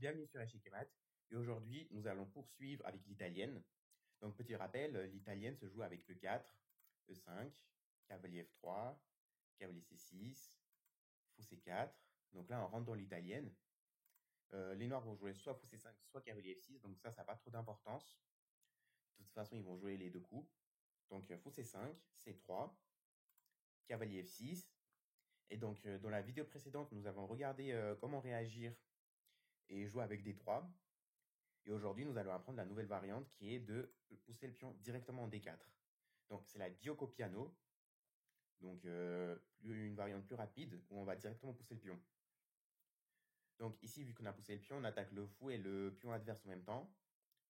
bienvenue sur Échec et Maths. Et aujourd'hui, nous allons poursuivre avec l'italienne. Donc, petit rappel, l'italienne se joue avec le 4, E5, cavalier F3, cavalier C6, fou C4. Donc là, on rentre dans l'italienne. Les noirs vont jouer soit fou C5, soit cavalier F6. Donc ça n'a pas trop d'importance. De toute façon, ils vont jouer les deux coups. Donc, fou C5, C3, cavalier F6. Et donc, dans la vidéo précédente, nous avons regardé comment réagir et jouer avec D3. Et aujourd'hui, nous allons apprendre la nouvelle variante qui est de pousser le pion directement en D4. Donc, c'est la Gioco Piano. Donc, une variante plus rapide où on va directement pousser le pion. Donc, ici, vu qu'on a poussé le pion, on attaque le fou et le pion adverse en même temps.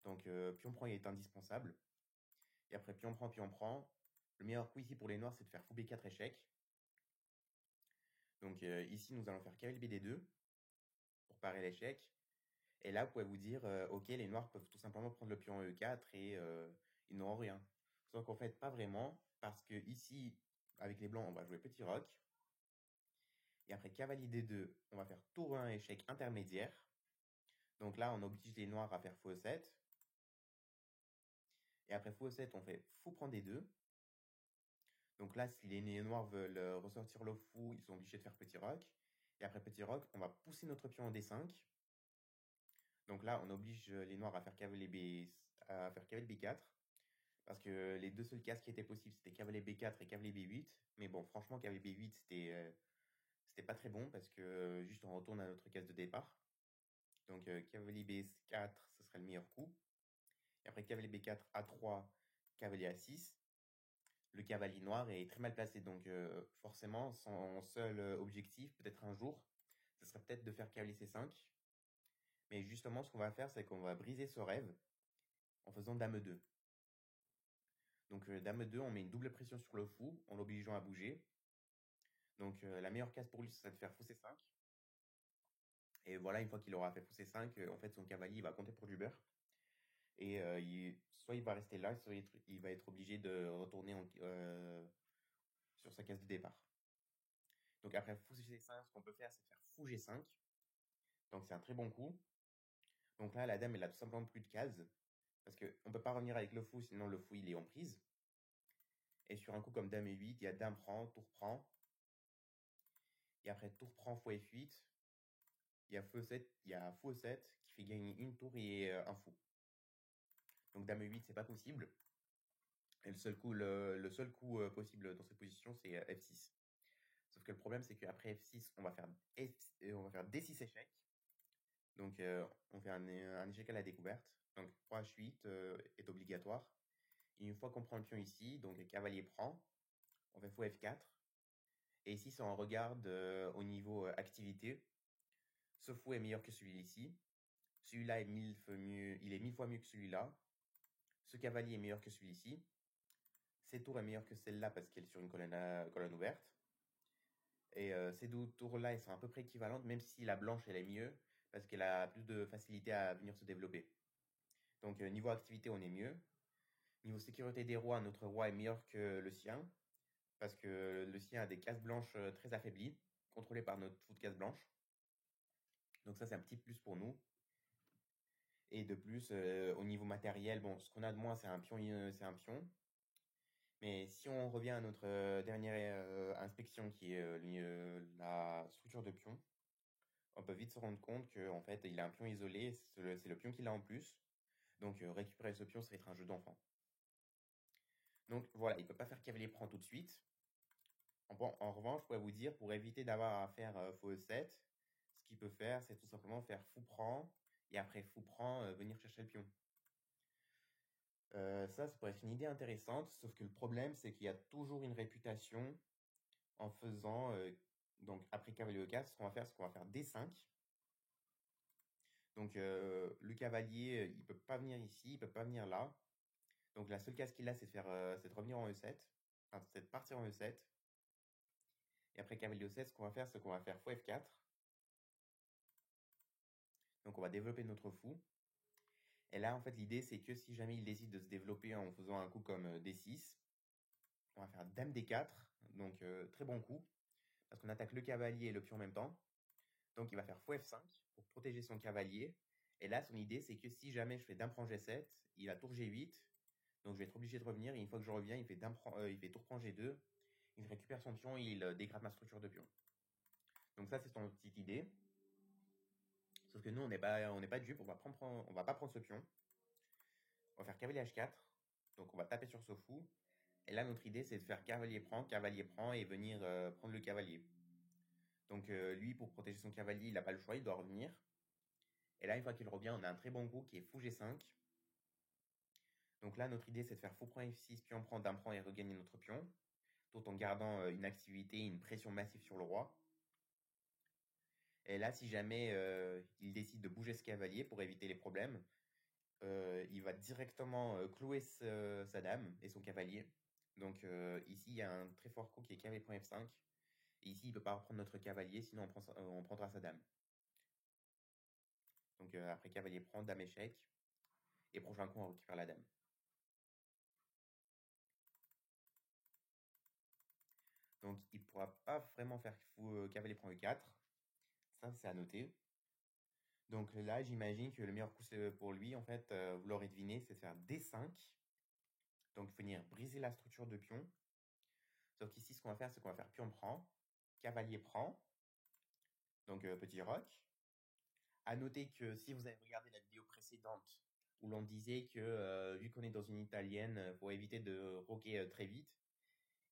Donc, pion prend est indispensable. Et après, pion prend, pion prend. Le meilleur coup ici pour les noirs, c'est de faire fou B4 échec. Donc, ici, nous allons faire cavalier BD2 pour parer l'échec. Et là, vous pouvez vous dire, ok, les noirs peuvent tout simplement prendre le pion en E4 et ils n'auront rien. Sauf qu'en fait, pas vraiment, parce que ici, avec les blancs, on va jouer petit roc. Et après cavalier D2, on va faire tour 1 échec intermédiaire. Donc là, on oblige les noirs à faire fou E7. Et après fou E7, on fait fou prend D2. Donc là, si les noirs veulent ressortir le fou, ils sont obligés de faire petit roc. Et après petit roc, on va pousser notre pion en D5. Donc là, on oblige les noirs à faire cavalier B4. Parce que les deux seules cases qui étaient possibles, c'était cavalier B4 et cavalier B8. Mais bon, franchement, cavalier B8, c'était pas très bon parce que juste on retourne à notre case de départ. Donc cavalier B4, ce serait le meilleur coup. Et après cavalier B4, A3, cavalier A6. Le cavalier noir est très mal placé. Donc forcément, son seul objectif, peut-être un jour, ce serait peut-être de faire cavalier C5. Mais justement, ce qu'on va faire, c'est qu'on va briser ce rêve en faisant dame 2. Donc dame 2, on met une double pression sur le fou en l'obligeant à bouger. Donc la meilleure case pour lui, c'est de faire fou C5. Et voilà, une fois qu'il aura fait fou C5, en fait, son cavalier il va compter pour du beurre. Et soit il va rester là, soit il va être obligé de retourner sur sa case de départ. Donc après fou C5, ce qu'on peut faire, c'est faire fou G5. Donc c'est un très bon coup. Donc là, la dame, elle a tout simplement plus de cases. Parce qu'on ne peut pas revenir avec le fou, sinon le fou, il est en prise. Et sur un coup comme dame E8, il y a dame prend, tour prend. Et après tour prend, fou F8. Il y a fou E7 qui fait gagner une tour et un fou. Donc dame E8, c'est pas possible. Et le seul coup possible dans cette position, c'est F6. Sauf que le problème, c'est qu'après F6, on va faire D6 échec. Donc on fait un échec à la découverte. Donc roi H8 est obligatoire. Et une fois qu'on prend le pion ici, donc cavalier prend, on fait fou F4. Et ici, si on regarde au niveau activité, ce fou est meilleur que celui-ci. Celui-là est il est 1000 fois mieux que celui-là. Ce cavalier est meilleur que celui-ci. Cette tour est meilleure que celle-là parce qu'elle est sur une colonne ouverte. Et ces deux tours-là, elles sont à peu près équivalentes, même si la blanche, elle est mieux, parce qu'elle a plus de facilité à venir se développer. Donc, niveau activité, on est mieux. Niveau sécurité des rois, notre roi est meilleur que le sien, parce que le sien a des cases blanches très affaiblies, contrôlées par notre fou de case blanche. Donc ça, c'est un petit plus pour nous. Et de plus, au niveau matériel, bon, ce qu'on a de moins, c'est un pion. Mais si on revient à notre dernière inspection qui est la structure de pion, on peut vite se rendre compte qu'en fait, il a un pion isolé, c'est le pion qu'il a en plus. Donc récupérer ce pion, ça va être un jeu d'enfant. Donc voilà, il ne peut pas faire cavalier prend tout de suite. En revanche, je pourrais vous dire, pour éviter d'avoir à faire fou E7, ce qu'il peut faire, c'est tout simplement faire fou prend, et après fou prend, venir chercher le pion. Ça pourrait être une idée intéressante, sauf que le problème, c'est qu'il y a toujours une réputation en faisant, donc après cavalier E4, ce qu'on va faire, c'est qu'on va faire D5. Donc le cavalier, il peut pas venir ici, il peut pas venir là. Donc la seule case qu'il a, c'est de revenir en E7, enfin, c'est de partir en E7. Et après cavalier E7, ce qu'on va faire, c'est qu'on va faire fou F4. Donc on va développer notre fou. Et là, en fait, l'idée, c'est que si jamais il décide de se développer en faisant un coup comme D6, on va faire dame D4. Donc très bon coup, parce qu'on attaque le cavalier et le pion en même temps. Donc il va faire fou F5 pour protéger son cavalier. Et là, son idée, c'est que si jamais je fais dame prend G7, il a tour G8. Donc je vais être obligé de revenir. Et une fois que je reviens, il fait tour prend G2. Il récupère son pion et il dégrade ma structure de pion. Donc ça, c'est son petite idée. Sauf que nous, on n'est pas dupes, on va pas prendre ce pion. On va faire cavalier H4. Donc on va taper sur ce fou. Et là, notre idée, c'est de faire cavalier prend et venir prendre le cavalier. Donc lui, pour protéger son cavalier, il n'a pas le choix, il doit revenir. Et là, une fois qu'il revient, on a un très bon coup qui est fou G5. Donc là, notre idée, c'est de faire fou prend F6, pion prend, dame prend et regagner notre pion, tout en gardant une activité, une pression massive sur le roi. Et là, si jamais il décide de bouger ce cavalier pour éviter les problèmes, il va directement clouer sa dame et son cavalier. Donc ici, il y a un très fort coup qui est cavalier prend F5. Et ici, il ne peut pas reprendre notre cavalier, sinon on prendra sa dame. Donc après cavalier prend, dame échec. Et prochain coup, on récupère la dame. Donc il ne pourra pas vraiment faire cavalier prend E4. Ça, c'est à noter. Donc là, j'imagine que le meilleur coup pour lui, en fait, vous l'aurez deviné, c'est de faire D5. Donc venir briser la structure de pion. Sauf qu'ici, ce qu'on va faire, c'est qu'on va faire pion prend, cavalier prend, donc petit roc. À noter que si vous avez regardé la vidéo précédente, où l'on disait que vu qu'on est dans une italienne, il faut éviter de roquer très vite.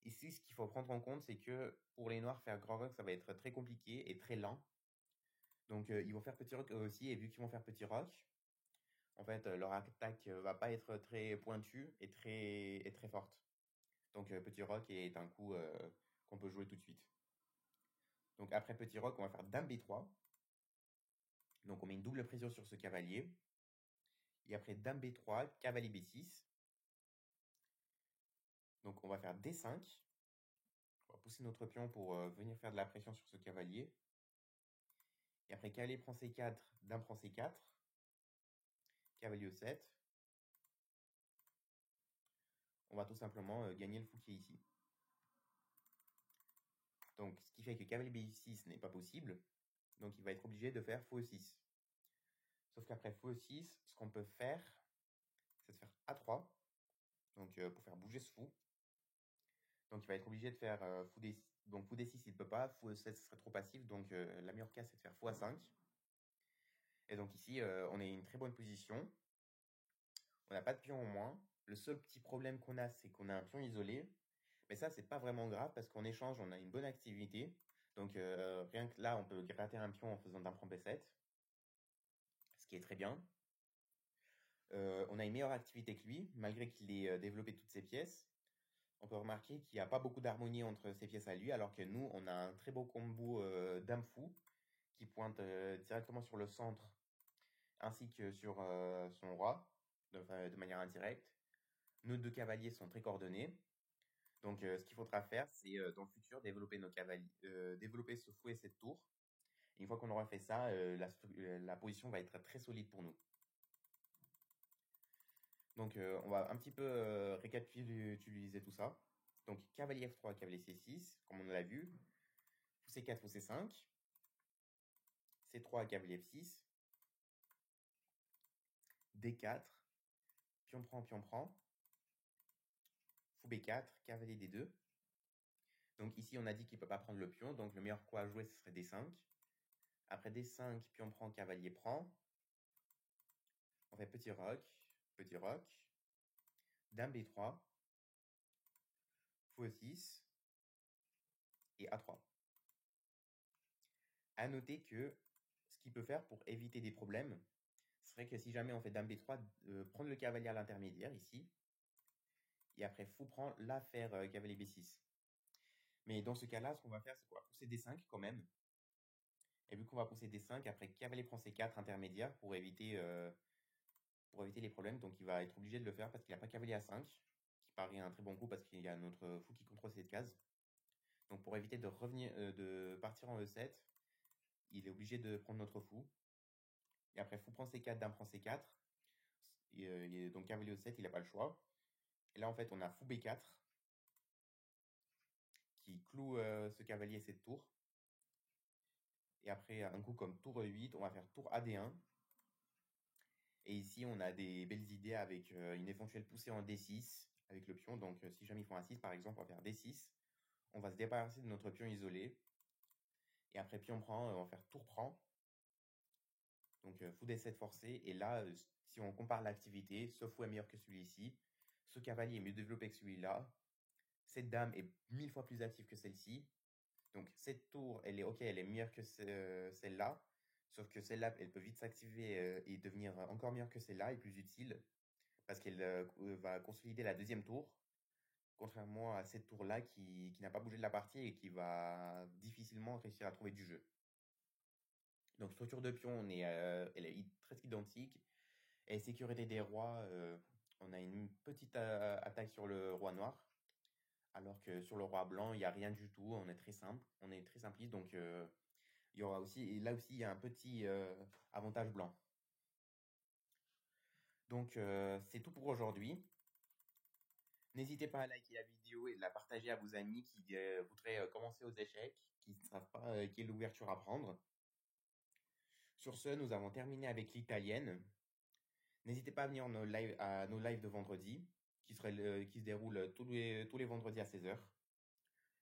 Ici, ce qu'il faut prendre en compte, c'est que pour les noirs, faire grand roc, ça va être très compliqué et très lent. Donc ils vont faire petit roc eux aussi, et vu qu'ils vont faire petit roc, en fait, leur attaque va pas être très pointue et très forte. Donc petit roc est un coup qu'on peut jouer tout de suite. Donc après petit roc, on va faire dame B3. Donc on met une double pression sur ce cavalier. Et après dame B3, cavalier B6. Donc on va faire D5. On va pousser notre pion pour venir faire de la pression sur ce cavalier. Et après cavalier prend C4, dame prend C4. Cavalier E7. On va tout simplement gagner le fou qui est ici. Donc ce qui fait que cavalier B6 n'est pas possible. Donc il va être obligé de faire fou E6. Sauf qu'après fou E6, ce qu'on peut faire, c'est de faire A3. Donc pour faire bouger ce fou. Donc il va être obligé de faire fou D6. Donc fou D6, il ne peut pas. Fou E7, ce serait trop passif. Donc la meilleure case, c'est de faire fou A5. Et donc ici, on est une très bonne position. On n'a pas de pion en moins. Le seul petit problème qu'on a, c'est qu'on a un pion isolé. Mais ça, c'est pas vraiment grave parce qu'en échange, on a une bonne activité. Donc rien que là, on peut gratter un pion en faisant d'un prend B7. Ce qui est très bien. On a une meilleure activité que lui, malgré qu'il ait développé toutes ses pièces. On peut remarquer qu'il n'y a pas beaucoup d'harmonie entre ses pièces à lui, alors que nous, on a un très beau combo dame fou qui pointe directement sur le centre ainsi que sur son roi, de manière indirecte. Nos deux cavaliers sont très coordonnés. Donc ce qu'il faudra faire, c'est dans le futur développer nos cavaliers, développer ce fou et cette tour. Et une fois qu'on aura fait ça, la position va être très solide pour nous. Donc on va un petit peu récapituler tout ça. Donc cavalier F3, cavalier C6, comme on l'a vu. Fou C4, fou C5. C3, cavalier F6. D4. Pion prend, pion prend. Fou B4, cavalier D2. Donc ici, on a dit qu'il ne peut pas prendre le pion. Donc le meilleur coup à jouer, ce serait D5. Après D5, pion prend, cavalier prend. On fait petit roc. Dame B3. Fou E6. Et A3. À noter que ce qu'il peut faire pour éviter des problèmes, serait que si jamais on fait dame B3, prendre le cavalier à l'intermédiaire ici. Et après fou prend, là faire cavalier B6. Mais dans ce cas-là, ce qu'on va faire, c'est qu'on va pousser D5 quand même. Et vu qu'on va pousser D5, après cavalier prend C4 intermédiaire pour éviter les problèmes. Donc il va être obligé de le faire parce qu'il n'a pas cavalier A5, qui paraît un très bon coup parce qu'il y a notre fou qui contrôle cette case. Donc pour éviter de partir en E7, il est obligé de prendre notre fou. Et après fou prend C4, dame prend C4. Et donc cavalier E7, il n'a pas le choix. Et là en fait on a fou B4 qui cloue ce cavalier cette tour. Et après, un coup comme tour 8, on va faire tour AD1. Et ici, on a des belles idées avec une éventuelle poussée en D6 avec le pion. Donc, si jamais ils font un 6, par exemple, on va faire D6. On va se débarrasser de notre pion isolé. Et après, pion prend, on va faire tour prend. Donc, fou D7 forcé. Et là, si on compare l'activité, ce fou est meilleur que celui-ci. Ce cavalier est mieux développé que celui-là. Cette dame est 1000 fois plus active que celle-ci. Donc, cette tour, elle est OK, elle est meilleure que celle-là. Sauf que celle-là, elle peut vite s'activer et devenir encore meilleure que celle-là et plus utile. Parce qu'elle va consolider la deuxième tour. Contrairement à cette tour-là qui n'a pas bougé de la partie et qui va difficilement réussir à trouver du jeu. Donc, structure de pion, elle est presque identique. Et sécurité des rois, on a une petite attaque sur le roi noir. Alors que sur le roi blanc, il n'y a rien du tout. On est très simple. On est très simpliste. Donc, il y aura aussi, et là aussi, il y a un petit avantage blanc. Donc, c'est tout pour aujourd'hui. N'hésitez pas à liker la vidéo et de la partager à vos amis qui voudraient commencer aux échecs, qui ne savent pas quelle ouverture à prendre. Sur ce, nous avons terminé avec l'italienne. N'hésitez pas à venir à nos lives de vendredi, qui se déroulent tous les vendredis à 16h,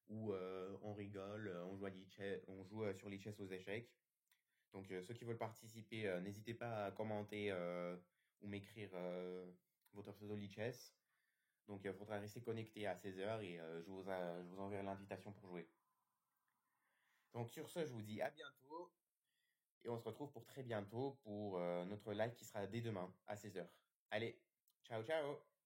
où on rigole, on joue sur lichess aux échecs. Donc, ceux qui veulent participer, n'hésitez pas à commenter ou m'écrire votre pseudo lichess. Donc, il faudra rester connecté à 16h et je vous enverrai l'invitation pour jouer. Donc, sur ce, je vous dis à bientôt et on se retrouve pour très bientôt pour notre live qui sera dès demain à 16h. Allez, ciao, ciao!